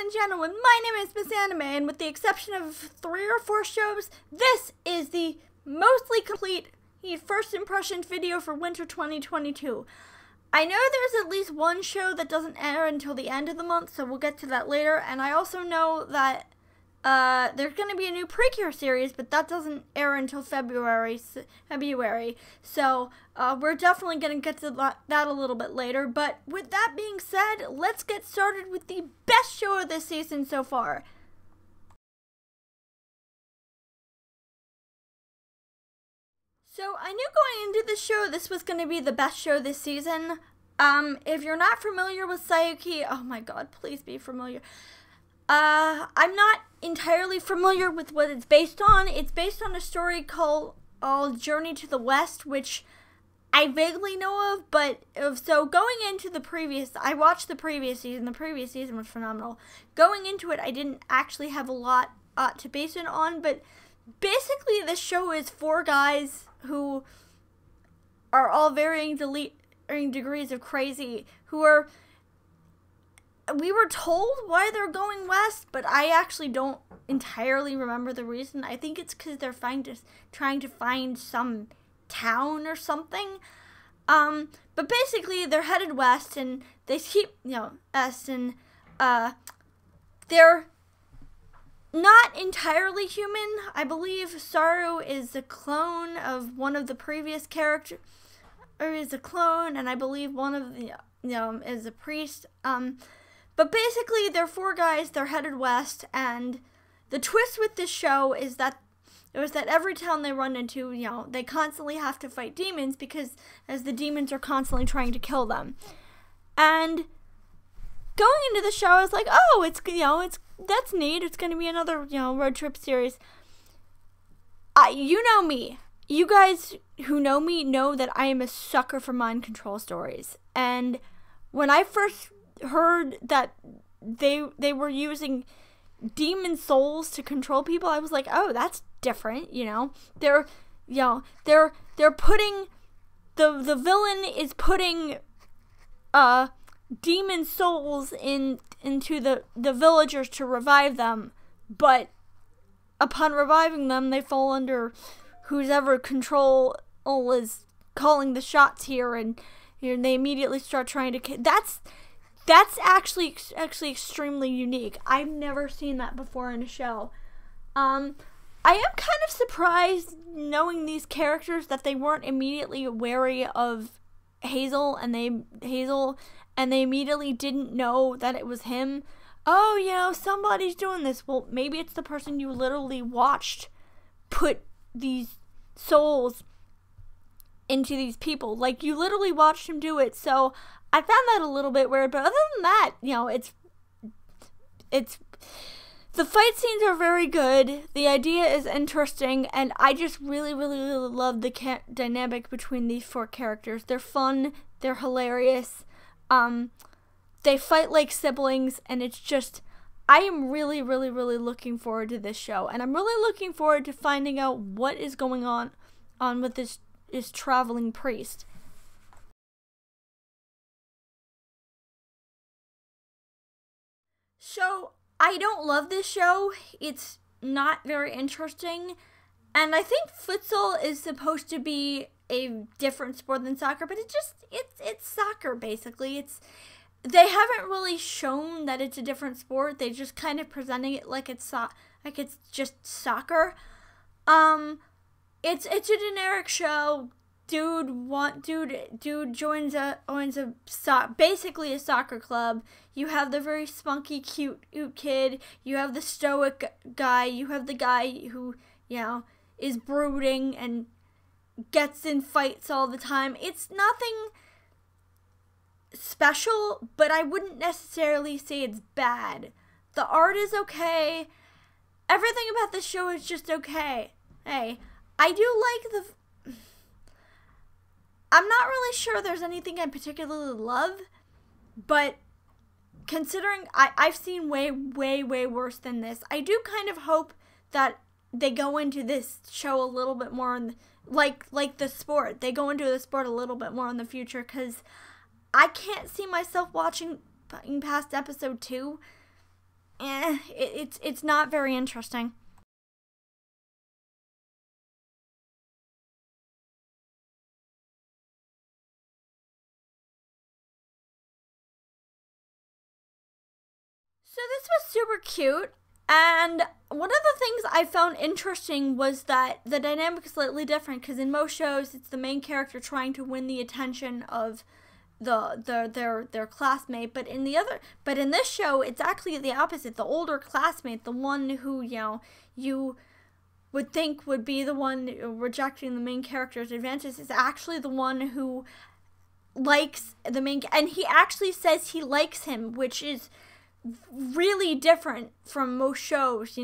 and gentlemen, my name is Miss Anime, and with the exception of 3 or 4 shows, this is the mostly complete first impressions video for winter 2022. I know there's at least one show that doesn't air until the end of the month, so we'll get to that later, and I also know that there's going to be a new Precure series, but that doesn't air until February, so we're definitely going to get to that a little bit later. But with that being said, let's get started with the best show of this season so far. So I knew going into the show this was going to be the best show this season. If you're not familiar with Saiyuki, oh my god, please be familiar. I'm not entirely familiar with what it's based on. It's based on a story called Journey to the West, which I vaguely know of, but so going into I watched the previous season. The previous season was phenomenal. Going into it, I didn't actually have a lot to base it on, but basically this show is 4 guys who are all varying degrees of crazy, we were told why they're going west, but I actually don't entirely remember the reason. I think it's because they're trying to find some town or something. But basically they're headed west, and they keep, west, and they're not entirely human. I believe Saru is a clone of one of the previous characters, or is a clone, and I believe one of the, is a priest. But basically, they're 4 guys, they're headed west, and the twist with this show is that every town they run into, they constantly have to fight demons, because as the demons are constantly trying to kill them. And going into the show, I was like, oh, that's neat, it's going to be another, road trip series. You know me. You guys who know me know that I am a sucker for mind control stories. And when I first heard that they were using demon souls to control people, I was like, oh, that's different. They're putting the villain is putting demon souls into the villagers to revive them, but upon reviving them, they fall under whoever control is calling the shots here, and they immediately start trying to. That's actually extremely unique. I've never seen that before in a show. I am kind of surprised, knowing these characters, that they weren't immediately wary of Hazel, and they immediately didn't know that it was him. Oh, somebody's doing this. Well, maybe it's the person you literally watched put these souls into these people. Like, you literally watched him do it, so I found that a little bit weird, but other than that, it's the fight scenes are very good, the idea is interesting, and I just really, really, really love the dynamic between these 4 characters. They're fun, they're hilarious, they fight like siblings, and it's just, I am really, really, really looking forward to this show, and I'm really looking forward to finding out what is going on with this traveling priest. So, I don't love this show. It's not very interesting. And I think futsal is supposed to be a different sport than soccer, but it's soccer, basically. They haven't really shown that it's a different sport. They just kind of presenting it like it's just soccer. It's a generic show. Dude joins basically a soccer club. You have the very spunky, cute kid. You have the stoic guy. You have the guy who, is brooding and gets in fights all the time. It's nothing special, but I wouldn't necessarily say it's bad. The art is okay. Everything about the show is just okay. Hey, I do like I'm not really sure there's anything I particularly love, but considering I've seen way, way, way worse than this, I do kind of hope that they go into this show a little bit more, like the sport. They go into the sport a little bit more in the future, because I can't see myself watching past episode 2. it's not very interesting. So this was super cute, and one of the things I found interesting was that the dynamic is slightly different, because in most shows it's the main character trying to win the attention of their classmate, but in this show it's actually the opposite. The older classmate, the one who you would think would be the one rejecting the main character's advances, is actually the one who likes the main, and he actually says he likes him, which is really different from most shows.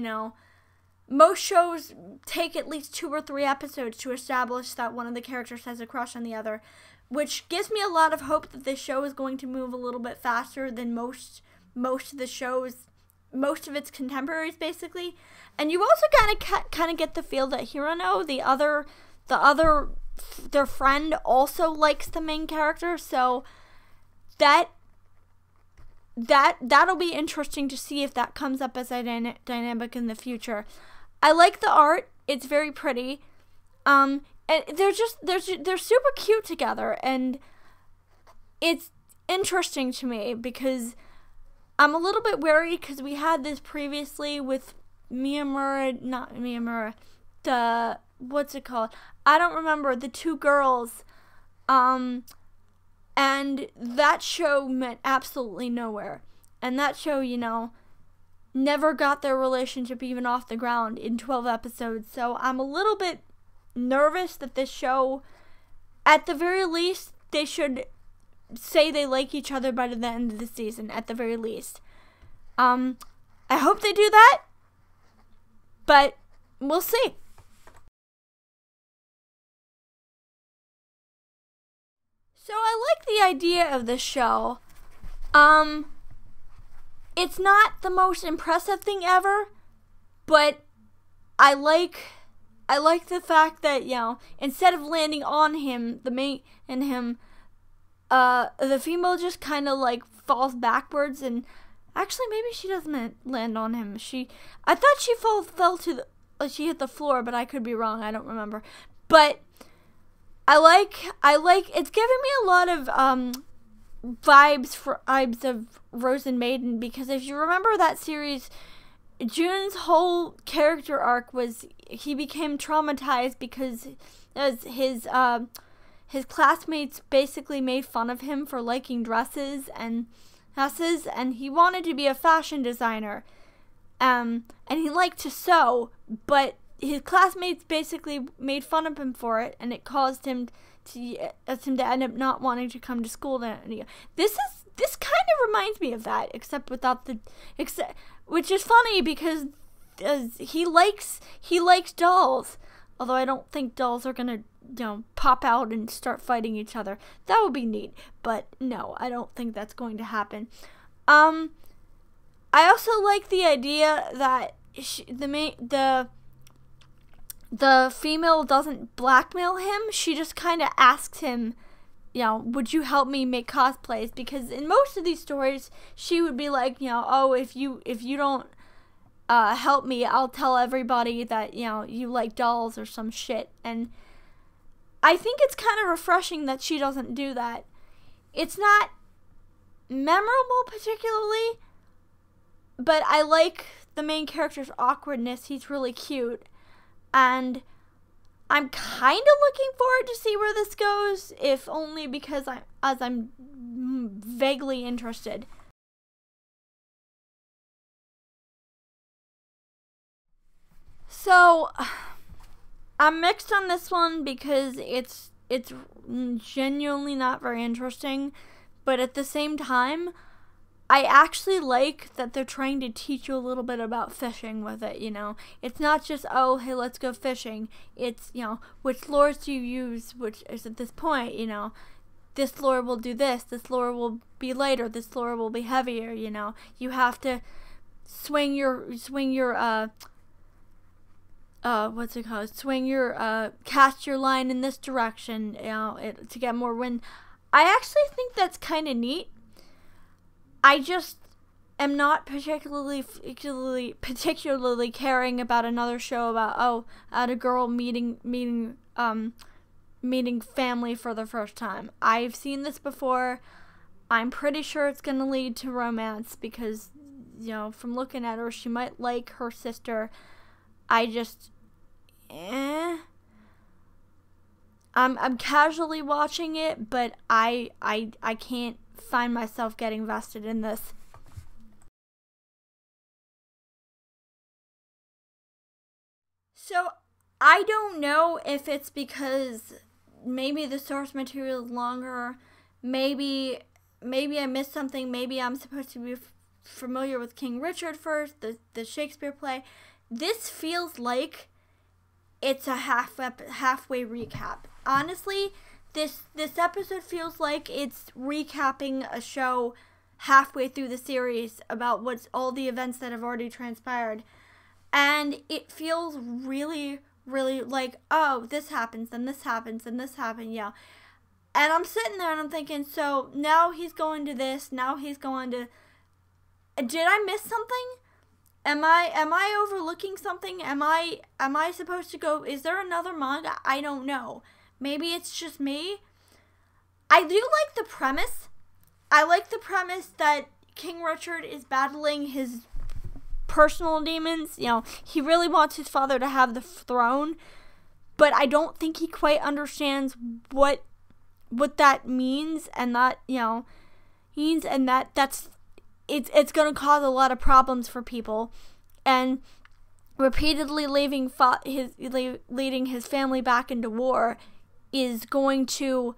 Most shows take at least 2 or 3 episodes to establish that one of the characters has a crush on the other, which gives me a lot of hope that this show is going to move a little bit faster than most of the shows, most of its contemporaries, basically. And you also kind of get the feel that Hirono, their friend, also likes the main character, so that'll be interesting to see if that comes up as a dynamic in the future. I like the art; it's very pretty. And they're super cute together, and it's interesting to me because I'm a little bit wary, because we had this previously with not Miyamura, what's it called? I don't remember, the 2 girls, and that show went absolutely nowhere, and that show, never got their relationship even off the ground in 12 episodes, so I'm a little bit nervous that this show, at the very least, they should say they like each other by the end of the season, at the very least. I hope they do that, but we'll see. So I like the idea of this show. It's not the most impressive thing ever, but I like the fact that, instead of landing on him, the female just kind of falls backwards, and actually maybe she doesn't land on him. I thought she fell to she hit the floor, but I could be wrong. I don't remember. But I like it's giving me a lot of vibes of Rose and Maiden, because if you remember that series, Jun's whole character arc was he became traumatized because his classmates basically made fun of him for liking dresses, and he wanted to be a fashion designer, and he liked to sew, but his classmates basically made fun of him for it, and it caused him to end up not wanting to come to school. This kind of reminds me of that, except without which is funny because he likes dolls. Although I don't think dolls are gonna pop out and start fighting each other. That would be neat, but no, I don't think that's going to happen. I also like the idea that the female doesn't blackmail him. She just kind of asks him, would you help me make cosplays? Because in most of these stories, she would be like, oh, if you don't help me, I'll tell everybody that, you like dolls or some shit. And I think it's kind of refreshing that she doesn't do that. It's not memorable particularly, but I like the main character's awkwardness. He's really cute. And I'm kind of looking forward to see where this goes, if only because I'm vaguely interested. So I'm mixed on this one because it's genuinely not very interesting, but at the same time, I actually like that they're trying to teach you a little bit about fishing with it, It's not just, oh, hey, let's go fishing. It's, which lures do you use, which is at this point, this lure will do this lure will be lighter, this lure will be heavier, You have to swing your cast your line in this direction, to get more wind. I actually think that's kind of neat. am not particularly caring about another show about a girl meeting family for the first time. I've seen this before. I'm pretty sure it's going to lead to romance because, from looking at her, she might like her sister. I'm casually watching it, but I can't find myself getting vested in this. So I don't know if it's because maybe the source material is longer, maybe I missed something, maybe I'm supposed to be familiar with King Richard first, the Shakespeare play. This feels like it's a halfway recap. Honestly, this episode feels like it's recapping a show halfway through the series about what's all the events that have already transpired. And it feels really, really like, oh, this happens, and this happens, and this happened, yeah. And I'm sitting there and I'm thinking, so now he's going to this, now he's going to... Did I miss something? Am I overlooking something? Am I supposed to go, is there another manga? I don't know. Maybe it's just me. I do like the premise. I like the premise that King Richard is battling his personal demons. He really wants his father to have the throne, but I don't think he quite understands what that means, and that that's going to cause a lot of problems for people, and repeatedly leading his family back into war is going to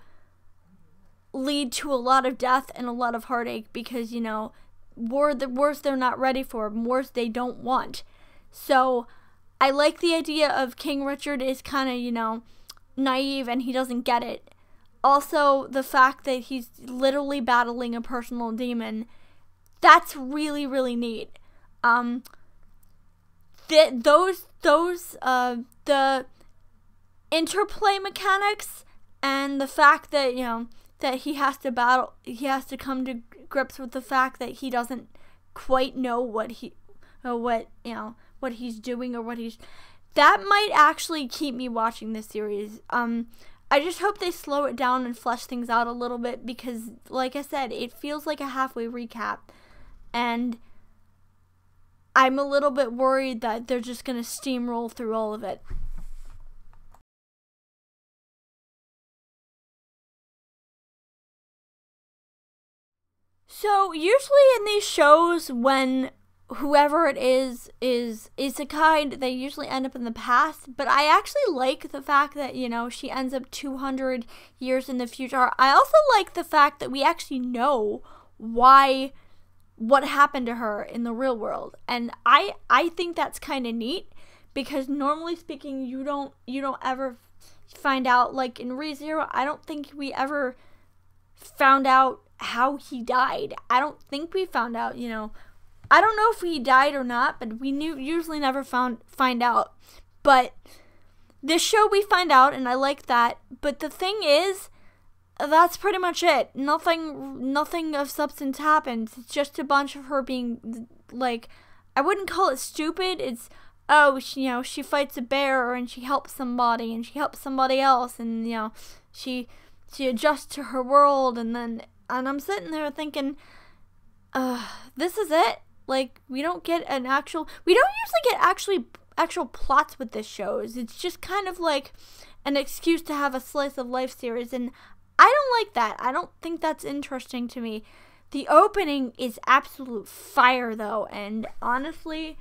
lead to a lot of death and a lot of heartache, because wars they're not ready for, wars they don't want. So I like the idea of King Richard is kind of naive and he doesn't get it. Also, the fact that he's literally battling a personal demon, that's really, really neat. The interplay mechanics and the fact that that he has to come to grips with the fact that he doesn't quite know what he's doing, or that might actually keep me watching this series. I just hope they slow it down and flesh things out a little bit, because like I said, it feels like a halfway recap, and I'm a little bit worried that they're just going to steamroll through all of it. So usually in these shows, when whoever it is isekai, they usually end up in the past, but I actually like the fact that she ends up 200 years in the future. I also like the fact that we actually know what happened to her in the real world, and I think that's kind of neat, because normally speaking, you don't ever find out. Like in Re:Zero, I don't think we ever found out how he died. I don't think we found out, I don't know if he died or not, but we usually never find out. But this show we find out, and I like that. But the thing is, that's pretty much it. Nothing of substance happens. It's just a bunch of her being, like, I wouldn't call it stupid. It's, she fights a bear, and she helps somebody, and she helps somebody else, and, she adjusts to her world, and I'm sitting there thinking, this is it? Like, we don't usually get actual plots with this shows. It's just kind of like an excuse to have a slice of life series, and I don't like that. I don't think that's interesting to me. The opening is absolute fire, though, and honestly,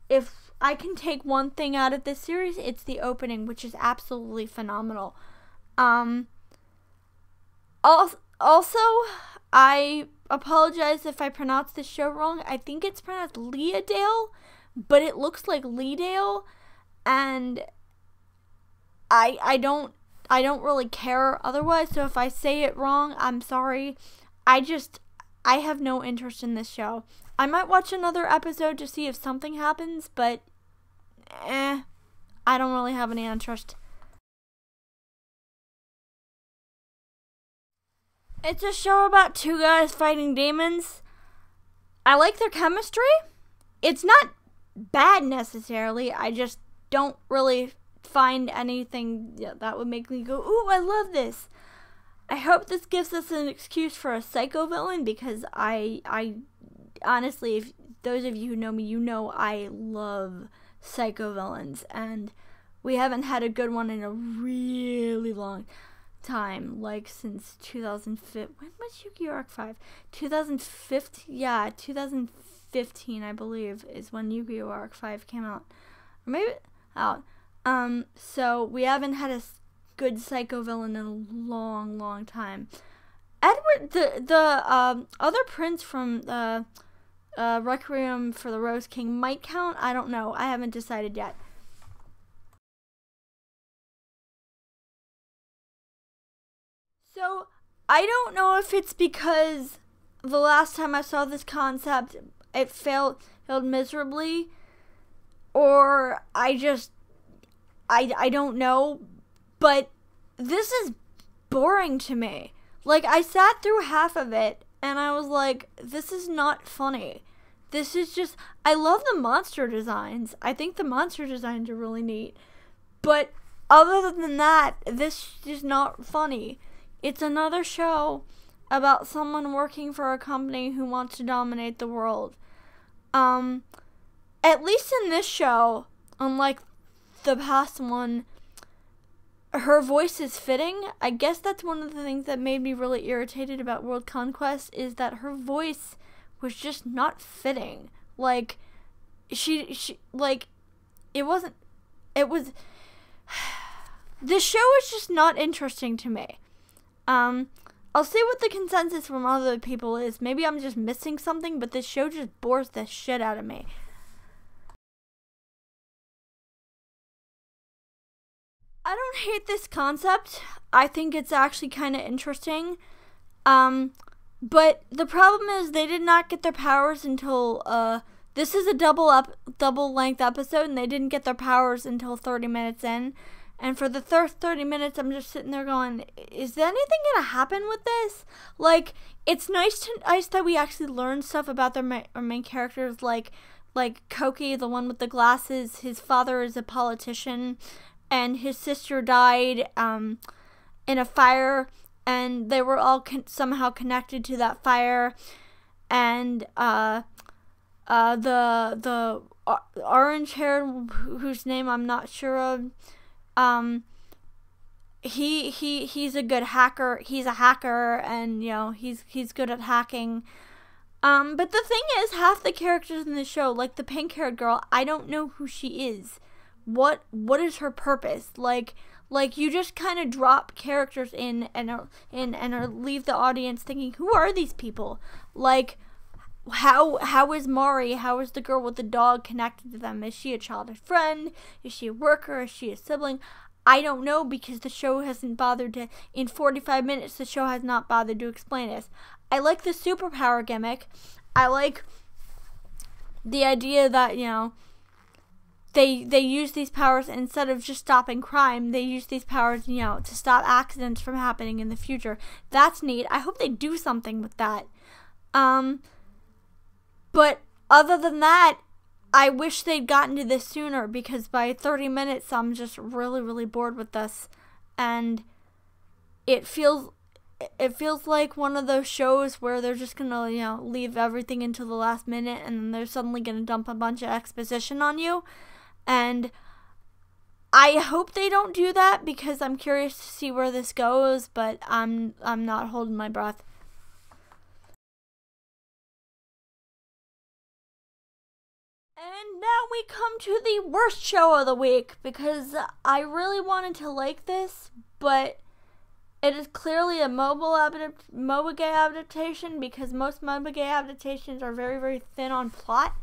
if I can take one thing out of this series, it's the opening, which is absolutely phenomenal. Also, I apologize if I pronounced this show wrong. I think it's pronounced Leadale, but it looks like Leadale, and I don't really care otherwise, so if I say it wrong, I'm sorry. I have no interest in this show. I might watch another episode to see if something happens, but I don't really have any interest. It's a show about two guys fighting demons. I like their chemistry. It's not bad necessarily. I just don't really find anything that would make me go, ooh, I love this. I hope this gives us an excuse for a psycho villain, because I honestly, if those of you who know me, you know I love psycho villains, and we haven't had a good one in a really long time, like since 2005. When was Yu-Gi-Oh! Arc 5? 2015? Yeah, 2015, I believe, is when Yu-Gi-Oh! Arc 5 came out. Or maybe out. So we haven't had a good psycho villain in a long, long time. Edward, the other prince from Requiem for the Rose King might count. I don't know. I haven't decided yet. So I don't know if it's because the last time I saw this concept, it failed miserably, or I don't know, but this is boring to me. Like, I sat through half of it, and I was like, this is not funny. This is just, I love the monster designs. I think the monster designs are really neat. But other than that, this is not funny. It's another show about someone working for a company who wants to dominate the world. At least in this show, unlike the past one, her voice is fitting. I guess that's one of the things that made me really irritated about World Conquest, is that her voice was just not fitting. Like, she like, it was, this show is just not interesting to me. I'll see what the consensus from other people is. Maybe I'm just missing something, but this show just bores the shit out of me. I don't hate this concept. I think it's actually kind of interesting. But the problem is they did not get their powers until, this is a double length episode, and they didn't get their powers until 30 minutes in. And for the first 30 minutes, I'm just sitting there going, is there anything going to happen with this? Like, it's nice that we actually learn stuff about our main characters, like Koki, the one with the glasses. His father is a politician, and his sister died in a fire, and they were all somehow connected to that fire. And the orange-haired, whose name I'm not sure of, he's a good hacker. He's a hacker, and he's good at hacking. But the thing is, half the characters in the show, like the pink-haired girl, I don't know who she is. What is her purpose? Like you just kind of drop characters in and leave the audience thinking, who are these people? Like, how is Mari? How is the girl with the dog connected to them? Is she a childhood friend? Is she a worker? Is she a sibling? I don't know, because the show hasn't bothered to, in 45 minutes, the show has not bothered to explain this. I like the superpower gimmick. I like the idea that, they use these powers, instead of just stopping crime, they use these powers, to stop accidents from happening in the future. That's neat. I hope they do something with that. But other than that, I wish they'd gotten to this sooner, because by 30 minutes, I'm just really, really bored with this. And it feels like one of those shows where they're just gonna, leave everything until the last minute, and then they're suddenly gonna dump a bunch of exposition on you. And I hope they don't do that, because I'm curious to see where this goes, but I'm not holding my breath. And now we come to the worst show of the week, because I really wanted to like this, but it is clearly a MOBA game adaptation, because most MOBA game adaptations are very, very thin on plot,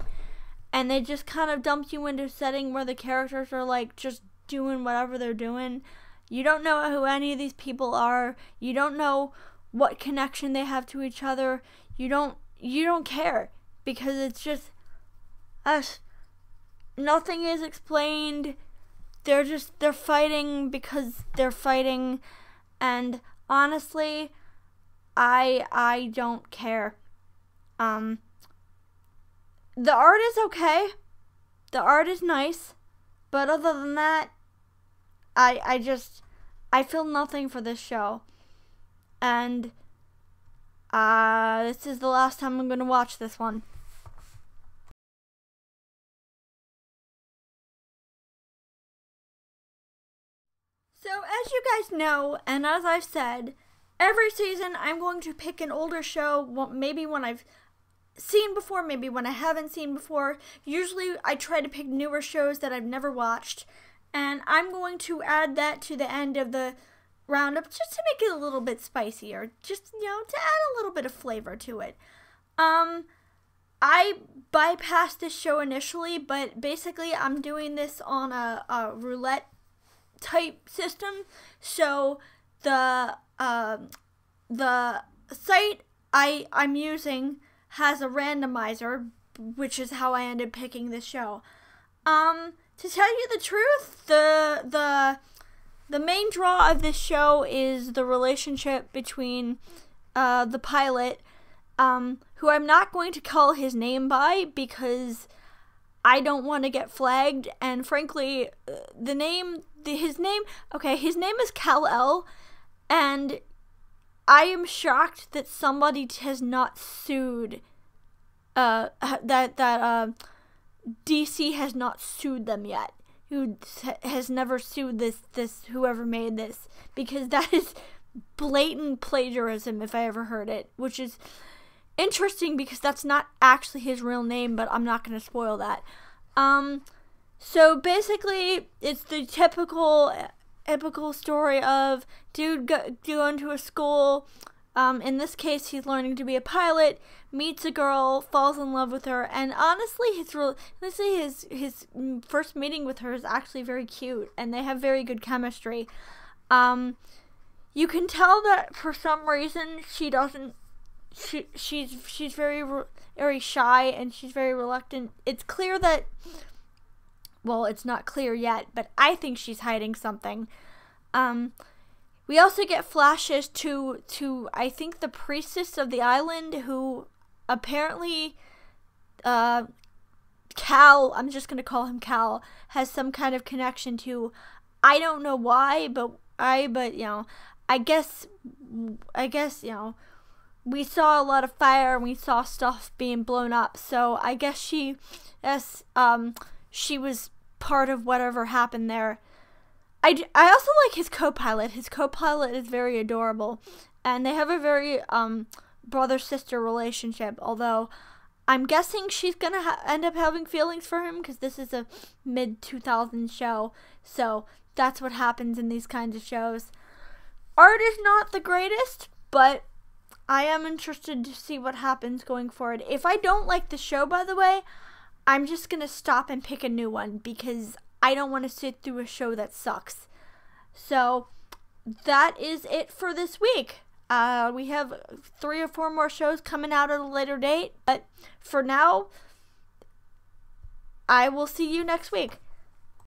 and they just kind of dump you into a setting where the characters are like just doing whatever they're doing. You don't know who any of these people are. You don't know what connection they have to each other. You don't care, because it's just nothing is explained. They're fighting because they're fighting, and honestly, I don't care. The art is okay. The art is nice. But other than that, I feel nothing for this show. And this is the last time I'm going to watch this one. So as you guys know, and as I've said, every season I'm going to pick an older show, maybe one I've seen before, maybe one I haven't seen before. Usually I try to pick newer shows that I've never watched, and I'm going to add that to the end of the roundup just to make it a little bit spicier, just, to add a little bit of flavor to it. I bypassed this show initially, but basically I'm doing this on a roulette type system. So the site I'm using has a randomizer, which is how I ended picking this show. To tell you the truth, the main draw of this show is the relationship between the pilot, who I'm not going to call his name by because I don't want to get flagged, and frankly, his name is Kal-El, and I am shocked that somebody has not sued, that DC has not sued them yet, who has never sued this whoever made this, because that is blatant plagiarism if I ever heard it, which is interesting because that's not actually his real name, but I'm not going to spoil that. So basically, it's the typical story of dude going to a school. In this case, he's learning to be a pilot, meets a girl, falls in love with her, and honestly, his first meeting with her is actually very cute, and they have very good chemistry. You can tell that for some reason she's very shy, and she's very reluctant. It's clear that, well, it's not clear yet, but I think she's hiding something. We also get flashes to I think the priestess of the island, who apparently Cal, I'm just going to call him Cal, has some kind of connection to. I don't know why, but I guess we saw a lot of fire and we saw stuff being blown up, so I guess she was part of whatever happened there. I also like his co-pilot. His co-pilot is very adorable, and they have a very brother-sister relationship, although I'm guessing she's gonna end up having feelings for him because this is a mid-2000s show, so that's what happens in these kinds of shows. Art is not the greatest, but I am interested to see what happens going forward. If I don't like the show, by the way, I'm just going to stop and pick a new one because I don't want to sit through a show that sucks. So that is it for this week. We have 3 or 4 more shows coming out at a later date, but for now, I will see you next week.